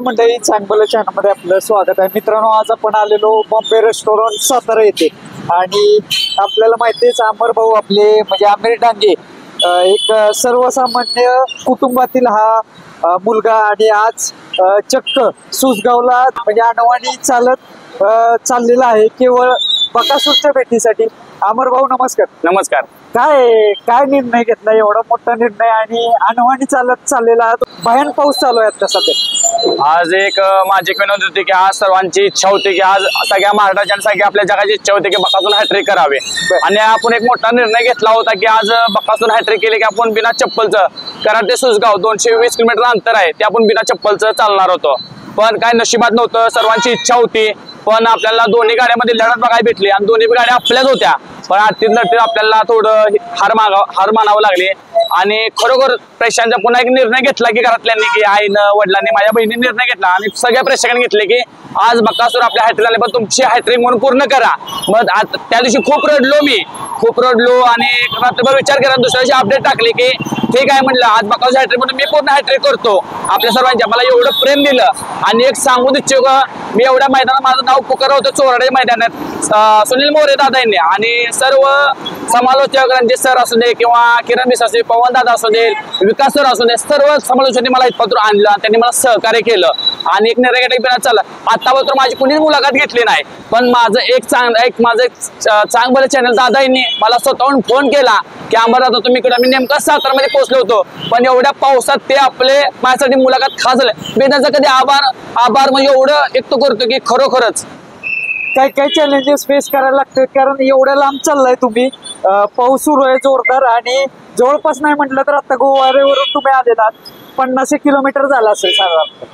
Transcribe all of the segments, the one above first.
मंडळी, चांगलं चॅनलमध्ये आपलं स्वागत आहे. मित्रांनो, आज आपण आलेलो बॉम्बे रेस्टॉरंट सातारा येथे आणि आपल्याला माहितीच अमर भाऊ आपले म्हणजे आमिर डांगे एक सर्वसामान्य कुटुंबातील हा मुलगा आणि आज चक्क सुसगावला म्हणजे अनवाणी चालत चाललेला आहे केवळ बकासूरच्या भेटीसाठी. अमर भाऊ नमस्कार. नमस्कार. काय निर्णय घेतला, एवढा मोठा निर्णय आणि अनवाणी चालत चाललेला भयान पाऊस चालू आहे आता सध्या. आज एक माझी विनंती होती की आज सर्वांची इच्छा होती की आज सगळ्या महाराष्ट्राच्या आणि सगळ्या आपल्या जगाची इच्छा होती की बकासूर हॅट्रिक करावे आणि आपण एक मोठा निर्णय घेतला होता की आज बकासूर हॅट्रिक केले की आपण बिना चप्पलचं, कारण ते सुसगाव 220 किलोमीटर अंतर आहे, ते आपण बिना चप्पलचं चालणार होतो. पण काय नशिबात नव्हतं, सर्वांची इच्छा होती. पण आपल्याला दोन्ही गाड्यामध्ये लढत बघायला भेटली आणि दोन्ही गाड्या आपल्याच होत्या. पण आतील नटीत आपल्याला थोडं हार मानावं लागली आणि खरोखर प्रेक्षकांचा पुन्हा एक निर्णय घेतला की घरातल्यांनी की आईनं वडिलांनी माझ्या बहिणीने निर्णय घेतला आणि सगळ्या प्रेक्षकांनी घेतले की आज बकासूर आपल्या हॅट्रिक आले पण तुमची हॅट्रिक म्हणून पूर्ण करा. मग त्या दिवशी खूप रडलो आणि रात्रभर विचार केला. दुसऱ्या दिवशी अपडेट टाकली की ठीक आहे म्हणलं, आज बकासूर हॅट्रिक म्हणून मी पूर्ण हॅट्रिक करतो. आपल्या सर्वांच्या मला एवढं प्रेम दिलं आणि एक सांगून इच्छुक मी एवढ्या मैदानात माझं नाव पुकारलं होतं चोराडे मैदानात सुनील मोरे दादा यांनी आणि सर्व समालोचक रणजित सर असू दे किंवा किरण मिस असू दे, पवन दादा असू दे, विकास सर असू दे, सर्व समालोचकांनी मला इथपर्यंत आणलं. त्यांनी मला सहकार्य केलं आणि एक निर्णय चालला. आतापर्यंत माझी कुणीच मुलाखत घेतली नाही, पण माझं एक चांगलं चॅनल दादा यांनी मला स्वतःहून फोन केला की आंबा दादा तुम्ही इकडे. मी नेमका सातारामध्ये पोहोचलो होतो पण एवढ्या पावसात ते आपले माझ्यासाठी मुलाखत खास झालं. मी त्यांचा कधी आभार म्हणजे एवढं व्यक्त करतो की खरोखरच काय चॅलेंजेस फेस करायला लागतात, कारण एवढ्या लांब चाललाय तुम्ही. पाऊस सुरू आहे जोरदार आणि जवळपास नाही म्हटलं तर आता गोवारेवरून तुम्ही आलेला 50 किलोमीटर झाला असेल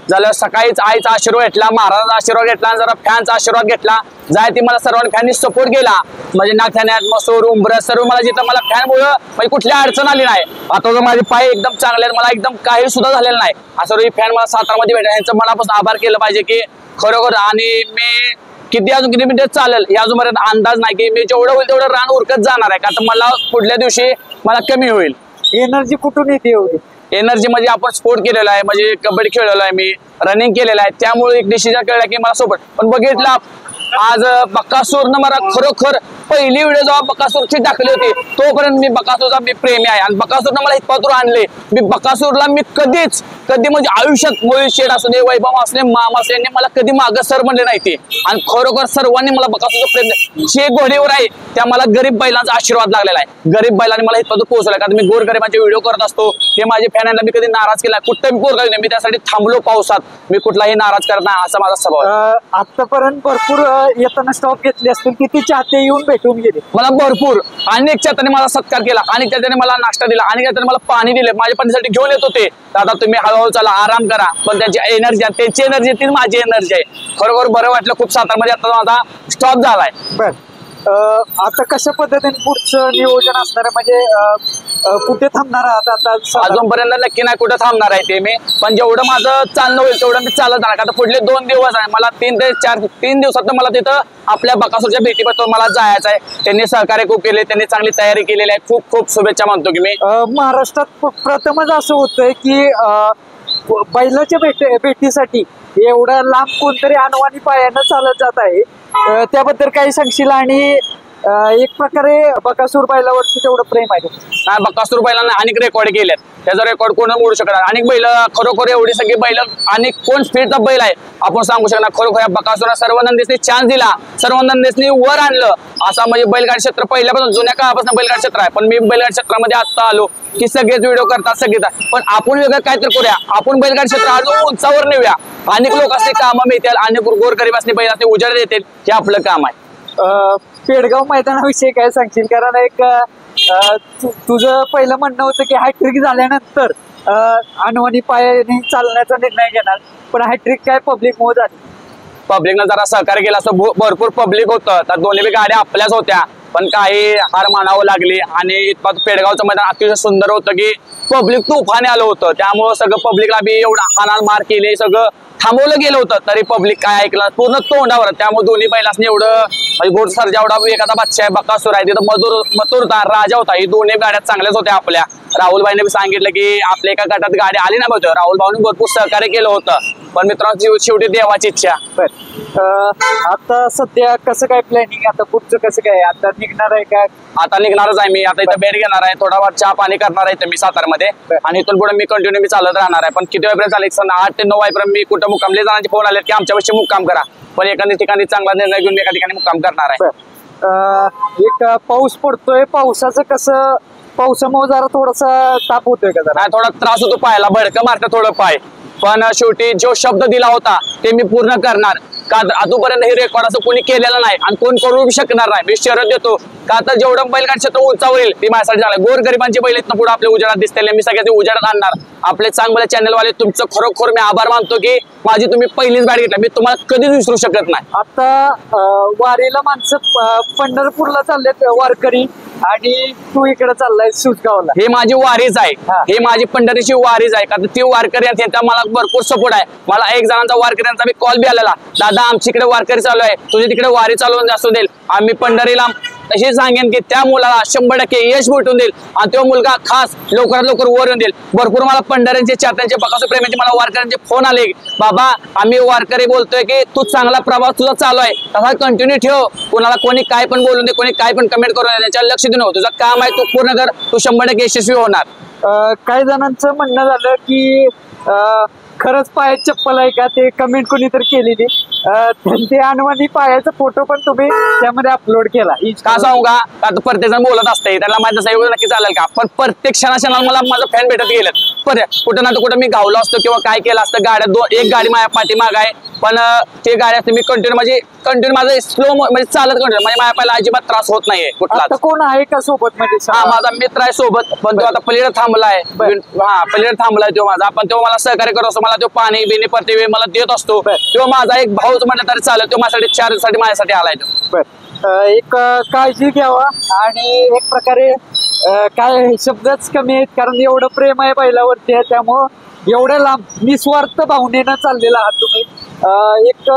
झालं. सकाळीच आईचा आशीर्वाद घेतला, महाराजांचा आशीर्वाद घेतला, जरा फॅनचा आशीर्वाद घेतला. जाय ती मला सर्वांनी फॅननी सपोर्ट केला म्हणजे नागठाण्यात मसूर उंबरस सर्व मला जिथं मला फॅनमुळं म्हणजे कुठली अडचण आली नाही. आता जर माझे पाय एकदम चांगले आहेत, मला एकदम काही सुद्धा झालेलं नाही. असं फॅन मला सातारामध्ये भेटला, यांचं मनापासून आभार केलं पाहिजे की खरोखर. आणि मी अजून किती मिनिटं चालेल हे अजूनपर्यंत अंदाज नाही की मी जेवढं होईल तेवढं रान उरकत जाणार आहे, का तर मला पुढल्या दिवशी मला कमी होईल. एनर्जी कुठून येते एवढी? एनर्जी म्हणजे आपण स्पोर्ट केलेला आहे, म्हणजे कबड्डी खेळलेला आहे, मी रनिंग केलेलं आहे, त्यामुळे एक डिसिजन केला की मला सोबत. पण बघितलं आज बकासूरनं मला खरोखर पहिली व्हिडिओ जेव्हा बकासूरची टाकली होती तोपर्यंत मी बकासूरचा मी प्रेमी आहे आणि बकासूरनं मला इथपासून आणले. मी बकासूरला मी कधी म्हणजे आयुष्यात मोहित शेठ असू दे, वैभव असू दे, मामा असू यांनी मला कधी मागं सर म्हणले नाही ते. आणि खरोखर सर्वांनी मला बकासूरचं प्रेम जे घोडीवर आहे त्या मला गरीब बैलांचा आशीर्वाद लागलेला आहे. गरीब बैलांनी मला इथपासून पोहोचवलं, कारण मी गोरगरिबांचे व्हिडिओ करत असतो. हे माझे फॅनांना मी कधी नाराज केला कुठं मी नाही, मी त्यासाठी थांबलो पावसात. मी कुठलाही नाराज करत नाही असा माझा स्वभाव. आतापर्यंत भरपूर येताना स्टॉप घेतले असतील, किती चाहते येऊन भेटून गेले मला भरपूर. अनेक चाहत्याने मला सत्कार केला, अनेक चाहत्याने मला नाश्ता दिला, अनेक चाहत्याने मला पाणी दिले, माझ्या पाणीसाठी घेऊन येत होते. दादा तुम्ही हळूहळू चला, आराम करा. पण त्यांची एनर्जी त्यांची एनर्जी ती माझी एनर्जी आहे. खरोखर बरं वाटलं खूप. सातारमध्ये आता माझा स्टॉप झालाय. बर, आता कशा पद्धतीने पुढचं नियोजन असणार आहे, म्हणजे कुठे थांबणार आहात आता? अजूनपर्यंत नक्की नाही कुठे थांबणार आहे ते मी, पण जेवढं माझं चालणं होईल तेवढं मी चालत जाणार. आता पुढले 2 दिवस आहे मला, 3 दिवसात मला तिथं आपल्या बकासूरच्या भेटीबद्दल मला जायचं आहे. त्यांनी सहकार्य खूप केले, त्यांनी चांगली तयारी केलेली आहे. खूप खूप शुभेच्छा मानतो की मी. महाराष्ट्रात प्रथमच असं होतंय की बैलाच्या भेटीसाठी एवढा लांब कोणतरी अनवाणी पायानं चालत जात आहे. त्याबद्दल काही सांगशील? आणि एक प्रकारे बकासूर बैलावरती तेवढं प्रेम आहे नाही. बकासूर बैलांना अनेक रेकॉर्ड केलेत, त्याचा रेकॉर्ड कोण मोडू शकणार. अनेक बैल खरोखर एवढी सगळी बैल आणि कोण स्पीडचा बैल आहे आपण सांगू शकणार. खरोखर या बकासूरला सर्व नंदेसनी चान्स दिला, सर्व नंदेसनी वर आणलं. असा म्हणजे बैलगाडी क्षेत्र पहिल्यापासून जुन्या काळापासून बैलगाडी क्षेत्र आहे. पण मी बैलगाडी क्षेत्रामध्ये आता आलो की सगळेच व्हिडिओ करतात सगळेच, पण आपण वेगळं काहीतरी करूया. आपण बैलगाडी क्षेत्र अजून उंचावर नेऊया. अनेक लोक असते कामं मिळतील, अनेक गोरगरीबासनी बैल असते उजाड देतील, हे आपलं काम आहे. पेडगाव मैदानाविषयी काय सांगशील? कारण एक तुझं पहिलं म्हणणं होतं की हॅट्रिक झाल्यानंतर अनवाणी पायाने चालण्याचा निर्णय घेणार, पण हॅट्रिक काय पब्लिक मुळे झाली. पब्लिकनं जरा सहकार्य केलं असं भरपूर पब्लिक होतं, तर दोन्ही गाड्या आपल्याच होत्या. पण काही हार मानावं लागली आणि इथपासून पेडगावचं मैदान अतिशय सुंदर होतं की पब्लिक तुफाने आलं होतं. त्यामुळं सगळं पब्लिकला बी एवढं हाणाल मार केले, सगळं थांबवलं गेलं होतं, तरी पब्लिक काय ऐकलं पूर्ण तोंडावर. त्यामुळे दोन्ही बैलांनी एवढं घोडसर जेवढा एखादा बादशाह आहे बकासूर आहे, तिथं मथुरता राजा होता. ही दोन्ही गाड्या चांगल्याच होत्या आपल्या. राहुल भाईने सांगितलं की आपल्या एका गटात गाडी आली ना, राहुल भाऊने भरपूर सहकार्य केलं होतं. पण मित्रांनो शेवटी देवाची इच्छा. आता सध्या कसं काय प्लॅनिंग, आता पुढचं कसं काय, आता निघणार आहे का? आता निघणारच आहे मी, आता इथं बेड घेणार आहे, थोडा फार चहा पाणी करणार आहे इथं मी सातारमध्ये, आणि इथून पुढे मी कंटिन्यू मी चालत राहणार आहे. पण किती वेळपर्यंत चालेल, 8 ते 9 वाजेपर्यंत मी कुठं मुक्काम, जणांचे फोन आले की आमच्यापाशी मुक्काम करा, पण एखाद्या ठिकाणी चांगला निर्णय घेऊन एका ठिकाणी मुक्काम करणार आहे. एक पाऊस पडतोय, पावसाचं कसं, पावसामुळे जरा थोडासा ताप होतोय का? जरा थोडा त्रास होतो पायाला, भडकं मारतं थोडं पाय, पण शेवटी जो शब्द दिला होता ते मी पूर्ण करणार. का आजूपर्यंत हे रेकॉर्ड असं कोणी केलेलं नाही आणि कोण करू शकणार नाही. मी शरद देतो का आता जेवढं बैलगाडी क्षेत्र उंचावर येईल ते माझ्यासाठी झालं. गोरगरिबांचे बैल इथनं पुढे आपल्या उजेडात दिसतील, मी सगळ्या उजेडात आणणार. आपले चांगले चॅनलवाले तुमचं खरोखर मी आभार मानतो की माझी तुम्ही पहिलीच गाडी घेतला, मी तुम्हाला कधीच विसरू शकत नाही. आता वारीला माणसं पंढरपूरला चाललेत वारकरी, आणि तू इकडे चाललाय सुसगावला. हे माझी वारीच आहे, हे माझी पंढरीची वारीच आहे. का ती वारकरी त्यांचा मला भरपूर सपोर्ट आहे. मला एक जणांचा वारकऱ्यांचा मी कॉल बी आलेला, दादा आमची इकडे वारकरी चालू आहे, तुझी तिकडे वारी चालू असू देईल, आम्ही पंढरीला तशी सांगेन की त्या मुलाला 100% यश भेटून देईल आणि तो मुलगा खास लवकरात लवकर वर येऊन देईल. भरपूर मला पंढऱ्यांचे, चात्यांचे, बकासूर प्रेमीचे मला वारकऱ्यांचे फोन आले, बाबा आम्ही वारकरी बोलतोय की तू चांगला प्रवास तुझा चालू आहे, तसा कंटिन्यू ठेव. कोणाला कोणी काय पण बोलून दे, कोणी काय पण कमेंट करून दे, त्याच्यावर लक्ष देऊ नको, तुझं काम आहे तू पूर्ण कर, तू 100% यशस्वी होणार. काही जणांचं म्हणणं झालं की खरंच पायात चप्पल आहे का, ते कमेंट कोणीतरी केलेली, ते अनवाणी पायाचा फोटो पण तुम्ही त्यामध्ये अपलोड केला. का सांगू का, आता प्रत्येक जण बोलत असते, त्याला माझं असं एवढं नक्की चालेल का, पण प्रत्येक क्षणाला मला माझं फॅन भेटत गेलं. कुठं ना कुठं मी गावलो असतो किंवा काय केलं असतं, गाड्या एक गाडी माझ्या पाठीमाग आहे, पण ते गाडी असते मी कंटिन्यू माझं स्लो म्हणजे चालत कंटिन्यू, म्हणजे माझ्या पायाला अजिबात त्रास होत नाहीये कुठला. कोण आहे का सोबत मध्ये? हा माझा मित्र आहे सोबत, पण तो आता पलीकडे थांबलाय. हा पलीकडे थांबलाय तो माझा, पण तो मला सहकार्य करत असतो, मला तो पाणी बिणी प्रत्येक वेळी मला देत असतो. तो माझा एक भाऊच म्हटलं तरी चालेल, तो माझ्यासाठी 4 दिवसासाठी माझ्यासाठी आलाय तो. एक काळजी घ्यावा, आणि एक प्रकारे काय शब्दच कमी आहेत, कारण एवढं प्रेम आहे बैलावरती आहे, त्यामुळं एवढ्या लांब निस्वार्थ भावनेनं चाललेला आहात तुम्ही. एक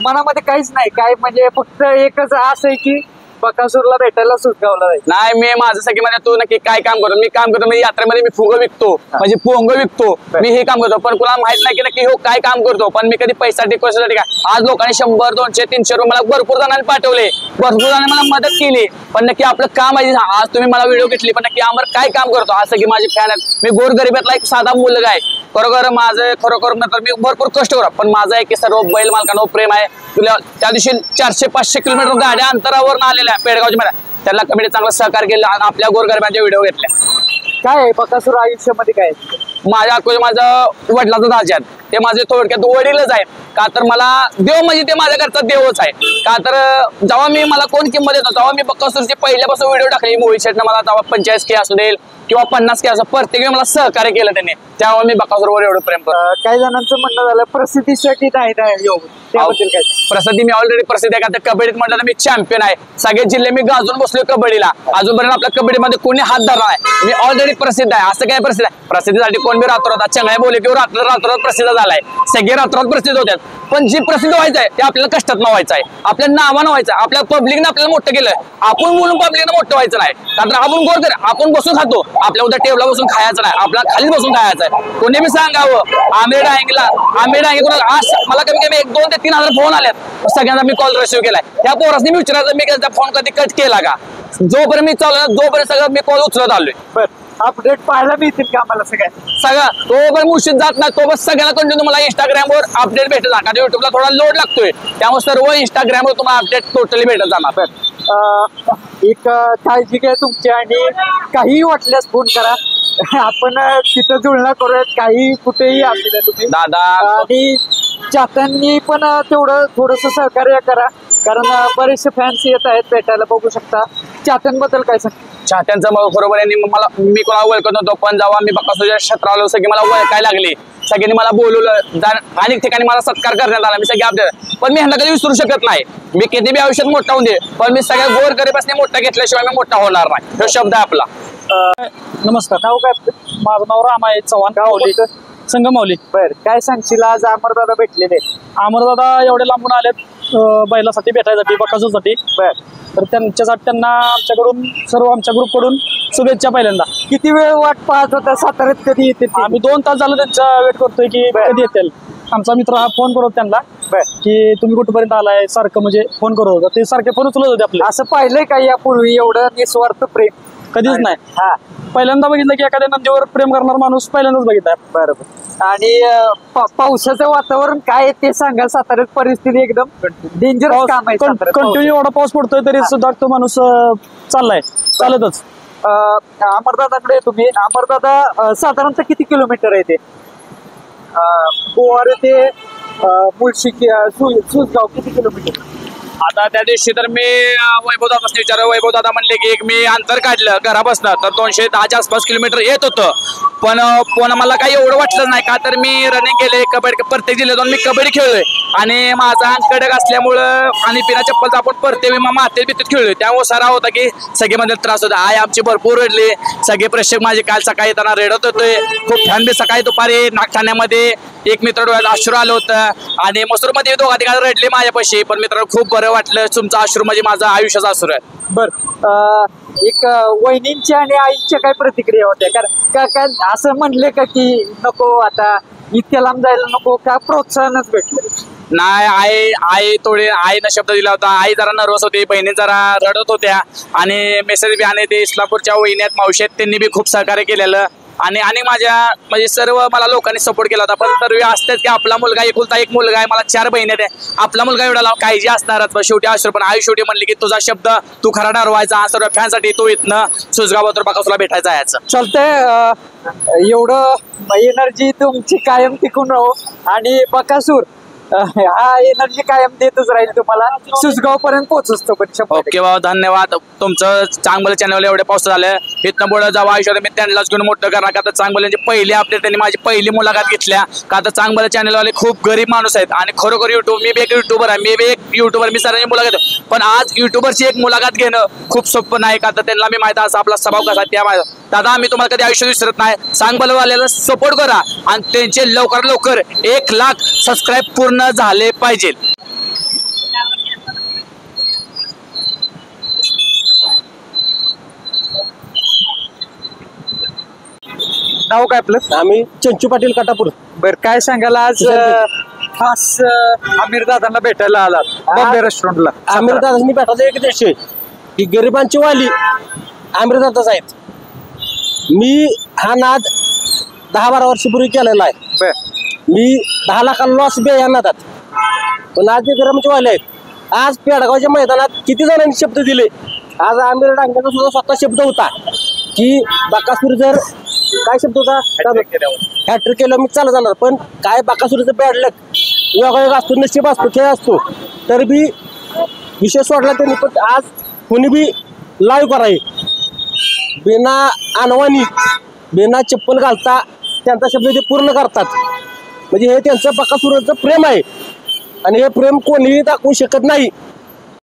मनामध्ये काहीच नाही काय, म्हणजे फक्त एकच आस आहे की बकासूरला भेटायला सुसगावला जायचं. नाही मी माझं सगळी म्हणजे तू नक्की काय काम करतो, मी काम करतो, मी यात्रेमध्ये मी फुगं विकतो, म्हणजे पोंग विकतो, मी हे काम करतो, पण कुणाला माहित नाही की नक्की हो काय काम करतो. पण मी कधी पैशासाठी कशासाठी काय, आज लोकांनी 100, 200, 300 रुपये मला भरपूर जणांनी पाठवले, भरपूर जणांनी मला मदत केली, पण नक्की आपलं काम आहे. आज तुम्ही मला व्हिडिओ घेतली, पण नक्की आम्हाला काय काम करतो, असं की माझे फॅन आहेत. मी गोरगरिबातला एक साधा मुलगा आहे, खरोखर माझं खरोखर मी भरपूर कष्ट करतो, पण माझं आहे की सर्व बैल मालकांवर प्रेम आहे. तुला त्या दिवशी 400-500 किलोमीटर गाड्या अंतरावर आलेल्या पेडगावच्या मध्ये, त्यांना कमिटी चांगलं सहकार्य केलं आणि आपल्या गोरगरिबांचे व्हिडिओ घेतले. काय बकासूर आयुष्यामध्ये काय माझं वडिलाचं दाजी आहेत, ते माझे थोडक्यात वडीलच आहेत. का तर मला देव म्हणजे ते माझ्या घरचा देवच आहे. का तर जेव्हा मला कोण किंमत देतो, तेव्हा मी बकासूरची पहिल्यापासून व्हिडिओ टाकले, मोहित शेटनं मला तेव्हा 45K असू देईल किंवा 50K असं प्रत्येक वेळी मला सहकार्य केलं त्यांनी, त्यामुळे मी बकासूरवर एवढं प्रेम करतो. काही जणांचं म्हणणं झालं प्रसिद्धीसाठी नाही प्रसिद्धी मी ऑलरेडी प्रसिद्ध आहे. का तर कबड्डीत म्हटलं तर मी चॅम्पियन आहे, सगळे जिल्हे मी गाजून बसलोय कबड्डीला, अजूनपर्यंत आपल्या कबड्डीमध्ये कोणी हात धरला नाही, मी ऑलरेडी प्रसिद्ध आहे. असं काय प्रसिद्ध आहे, प्रसिद्धीसाठी कोण बी रात्र चंगळ्या बोले किंवा रात्र प्रसिद्ध झालाय, सगळे रात्रात प्रसिद्ध होतात, पण जी प्रसिद्ध व्हायचं आहे ते आपल्याला कष्टात व्हायचं आहे, आपल्या नावानं व्हायचं आहे, आपल्या पब्लिकनं आपल्याला मोठं केलं, आपण बोलून पब्लिकनं मोठं व्हायचं नाही. कारण आपण गोर कर, आपण बसून खातो, आपल्या उद्या टेबला बसून खायचं नाही, आपल्याला खाली बसून खायचं आहे. कोणी बी सांगावं आमिर डांगे कोणाला, आज मला कमी कमी 1, 2 ते 3 हजार फोन आल्यात, सगळ्यांना मी कॉल रिसिव्ह केलाय. त्या पोरासनी मी विचारायचं मी फोन कधी कट केला का, जोपर्यंत मी चालू जोपर्यंत सगळं मी कॉल उचलत आलोय. अपडेट पाहायला मिळतील का आम्हाला सगळं तो पण मुशीत जात नाही, तो बस सगळ्यांना कंटिन्यू मला इंस्टाग्रामवर अपडेट भेटत जाणार, कारण युट्यूबला थोडा लोड लागतोय, त्यामुळे सर्व इंस्टाग्रामवर तुम्हाला अपडेट टोटली भेटत जाणार. एक काळजी घ्या तुमची, आणि काही वाटल्यास फोन करा, आपण तिथं जुळणा करूयात, काही कुठेही असू तुम्ही दादा. आणि चाहत्यांनी पण तेवढं थोडस सहकार्य करा, कारण बरेचसे फॅन्स येत आहेत भेटायला, बघू शकता. चाहत्यांबद्दल काय सांग? चाहत्यांचं बरोबर आहे, मी कोणाला ओळखत नव्हतो, पण जेव्हा मी बकासूरच्या क्षेत्रात आलो सगळी मला ओळखायला लागली, सगळ्यांनी मला बोलवलं, अनेक ठिकाणी मला सत्कार करण्यात आला, मी सगळे अपडेट, पण मी ह्यांना कधी विसरू शकत नाही. मी किती बी आयुष्यात मोठा होऊन दे, पण मी सगळ्या गोरगरिबांनी मोठा घेतल्याशिवाय मी मोठा होणार नाही, तो शब्द आहे आपला. नमस्कार, नाव काय? माझं नाव राम आहे चव्हाण, गावली संगमावली. बर, काय सांगशील, आज अमरदादा भेटलेले? अमरदादा एवढे लांबून आलेत बैलासाठी भेटायसाठी, बकासूरसाठी. बर, तर त्यांना आमच्याकडून सर्व आमच्या ग्रुपकडून शुभेच्छा. पहिल्यांदा किती वेळ वाट पाहत होता साताऱ्यात, कधी येते? आम्ही 2 तास झालं त्यांचा वेट करतोय की कधी येतील. आमचा मित्र हा फोन करत त्यांना बर. की तुम्ही कुठपर्यंत आलाय सारखं म्हणजे फोन करत होता ते सारखे फोन उचलत होते आपले असं पाहिलंय का यापूर्वी एवढं निस्वार्थ प्रेम? कधीच नाही हा पहिल्यांदा बघितलं की एखाद्या नंदीवर प्रेम करणार माणूस पहिल्यांदाच बघितला बरोबर. आणि पावसाचं वातावरण काय आहे ते सांगा. साताऱ्यात परिस्थिती एकदम डेंजरस काम आहे साताऱ्यात. कंटिन्यू एवढा पाऊस पडतोय तरी सुद्धा तो माणूस चाललाय चालतच. अमरदादाकडे तुम्ही अमरदादा साधारणतः किती किलोमीटर आहे ते गोवारे ते मुळशी सुसगाव किती किलोमीटर? आता त्या दिवशी तर मी वैभव दादापासून विचारलं. वैभव दादा म्हणले की एक मी अंतर काढलं घरापासून तर 210च्या आसपास किलोमीटर येत होतं. पण मला काही एवढं वाटलं नाही का तर मी रनिंग केले कबड्डी प्रत्येक जिल्ह्यातून मी कबड्डी खेळलोय आणि माझा अंग कडक असल्यामुळं आणि बिना चप्पलचा आपण परते माते बितीत खेळलोय त्यामुळे सारा होता की सगळे मध्ये त्रास होता. आई आमची भरपूर रडली. सगळे प्रेक्षक माझे काल सकाळी येताना रडत होते खूप छान बी सकाळी दुपारी नागठाण्यामध्ये एक मित्र डोळ्यात अश्रू आलं होतं आणि मसूरमध्ये दोघा तिघा रडले माझ्यापाशी. पण मित्रांनो खूप बरं वाटलं. तुमचा अश्रू म्हणजे माझा आयुष्याचा अश्रू आहे. बर. एक वहिनींच्या आणि आईच्या काय प्रतिक्रिया होत्या? कारण का असं म्हणले का की नको आता इतक्या लांब जायला नको का प्रोत्साहनच भेटलं? नाही आईनं शब्द दिला होता. आई जरा नर्वस होती बहिणी जरा रडत होत्या आणि मेसेज बी आणि ते इस्लामपूरच्या वहिनी आहेत मावशी आहेत त्यांनी बी खूप सहकार्य केलेलं आणि माझ्या म्हणजे सर्व मला लोकांनी सपोर्ट केला होता. पण तर असतेच की आपला मुलगा एकुलता एक मुलगा आहे. मला 4 बहिणी आहेत. आपला मुलगा एवढा काळजी असणारच शेवटी अश्रू. पण आई शेवटी म्हणली की तुझा शब्द तू खरा ठरवायचा सर्व फॅनसाठी तू इथनं सुसगाव बकासूरला भेटायचा यायचं चालतंय. एवढं एनर्जी तुमची कायम टिकून राहू आणि बकासूर हा एनर्जी कायम देतच राहील तुम्हाला सुसगाव पर्यंत पोहोचतो. ओके बाबा धन्यवाद. तुमचं चांगलं चॅनल एवढे पाऊस झालं इथनं पुढे जावं आयुष्यात मी त्यांनाच घेऊन मोठं करणार का तर चांगल्याचे पहिले अपडेट त्यांनी माझी पहिली मुलाखत घेतल्या का तर चांगलं चॅनलवाले खूप गरीब माणूस आहेत आणि खरोखर मी बी एक युट्यूबर आहे. मी बी एक युट्यूबर मी सरांची मुलाखत पण आज युट्यूबरची एक मुलाखत घेणं खूप सोपं नाही का तर त्यांना मी माहिती असं आपला स्वभाव कसा त्या माहिती. दादा आम्ही तुम्हाला कधी आयुष्य विसरत नाही. चांगलंवाल्याला सपोर्ट करा आणि त्यांचे लवकर 1 लाख सबस्क्राईब पूर्ण झाले पाहिजे. नाव काय आपलं? आम्ही चंचू पाटील काटापूर. बर. काय सांगाल आज खास आमिर दादांना भेटायला आलात बॉम्बे रेस्टॉरंटला? आमिर दादांनी भेटायचा एक देश आहे की गरिबांची वाली आमिर दादाच आहेत. मी हा नाद 10-12 वर्षापूर्वी केलेला आहे. बर. मी 10 लाखाला लॉस बी या नादात. पण आज जे गरिबांचे वाले आहेत आज पेडगावच्या मैदानात किती जणांनी शब्द दिले. आज आमिर डांगेचा सुद्धा स्वतः शब्द होता की बकासूर जर काय शब्द होता हॅट्रिक केलं मी चालत जाणार. पण काय बकासूरचं बॅड लक योगायोग असतो नशीब असतो खेळ असतो तर बी विषय सोडला त्यांनी. पण आज कोणी बी लाईव्ह कराय बिना अनवानी बिना चप्पल घालता त्यांचा शब्द ते पूर्ण करतात. म्हणजे हे त्यांचं बकासूरचं प्रेम आहे आणि हे प्रेम कोणीही दाखवू शकत नाही.